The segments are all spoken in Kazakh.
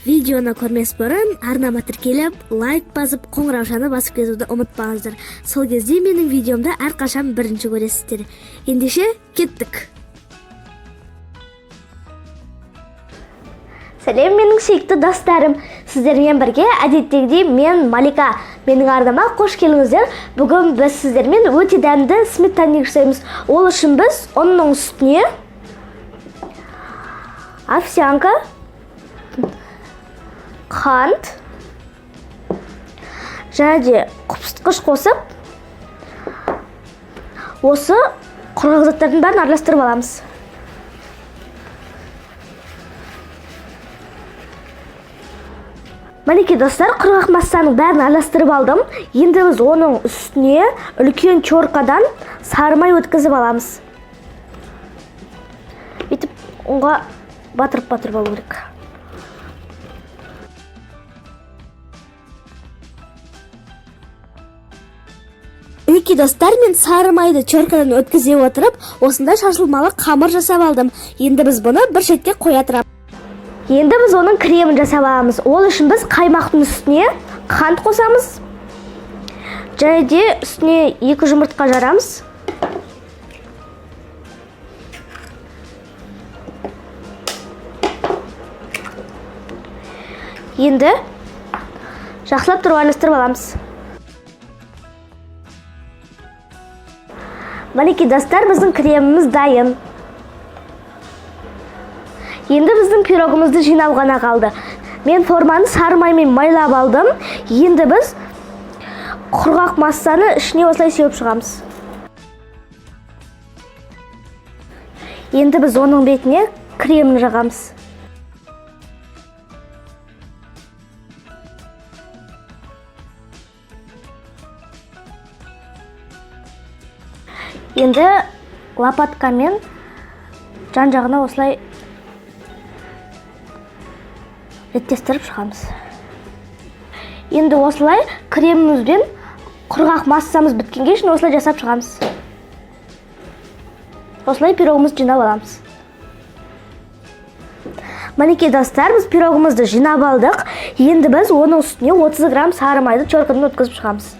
Видеоны көрмес бұрын арнама тіркеліп, лайк басып, қоңыраушаны басып кетуді ұмытпаңыздар. Сол кезде менің видеомда әрқашан бірінші көресіздер. Ендеше кеттік. Сәлем, менің сүйікті достарым. Сіздермен бірге әдеттегідей мен Малика. Менің арнама қош келіңіздер. Бүгін біз сіздермен өте дәмді сметана жасаймыз. Ол үшін біз оның үстіне овсянка, қант және де қышқыш қосып, осы құрғақ заттардың бәрін араластырып аламыз. Мінекей достар, құрғақ массаның бәрін араластырып алдым. Енді біз оның үстіне үлкен чоркадан сары май өткізіп аламыз. Бүйтіп, онға батырып алу керек. Мінекей достар, мен сары майды чоркадан өткізе отырып, осындай шашылмалы қамыр жасап алдым. Енді біз бұны бір шетке қоя тұрамыз. Енді біз оның кремін жасап аламыз. Ол үшін біз қаймақтың үстіне қант қосамыз. Және де үстіне 2 жұмыртқа жарамыз. Енді жақсылап тұрып араластырып аламыз. Мінекей достар, біздің креміміз дайын. Енді біздің пирогымызды жинау ғана қалды. Мен форманы сары маймен майлап алдым. Енді біз құрғақ массаны ішіне осылай сеуіп шығамыз. Енді біз оның бетіне кремін жағамыз. Енді лопаткамен жан-жағына осылай реттестіріп шығамыз. Енді осылай кремімізбен құрғақ массамыз біткенге үшін осылай жасап шығамыз. Осылай пирогымызды жинап аламыз. Мінекей достар, біз пирогымызды жинап алдық. Енді біз оның үстіне 30 грамм сары майды чоркадан өткізіп шығамыз.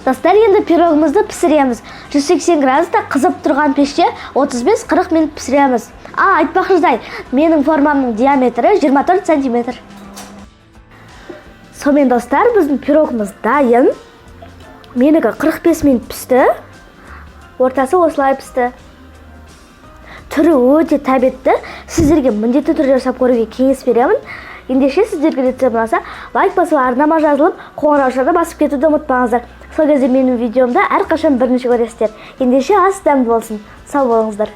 Достар, енді пирогымызды пісіреміз. 180 градуста қызып тұрған пеште 35-40 минут пісіреміз. Айтпақшыдай, менің формамның диаметрі 24 сантиметр. Сонымен достар, біздің пирогымыз дайын. Менікі 45 минут пісті. Ортасы осылай пісті. Түрі өте тәбетті. Сіздерге міндетті түрде жасап көруге кеңес беремін. Ендеше сіздерге рецепт ұнаса, лайк басып, арнама жазылып, қоңыраушаны басып кетуді ұмытпаңыздар. Сол кезде менің видеомда әрқашан бірінші көресіздер. Ендеше ас дәмді болсын. Сау болыңыздар.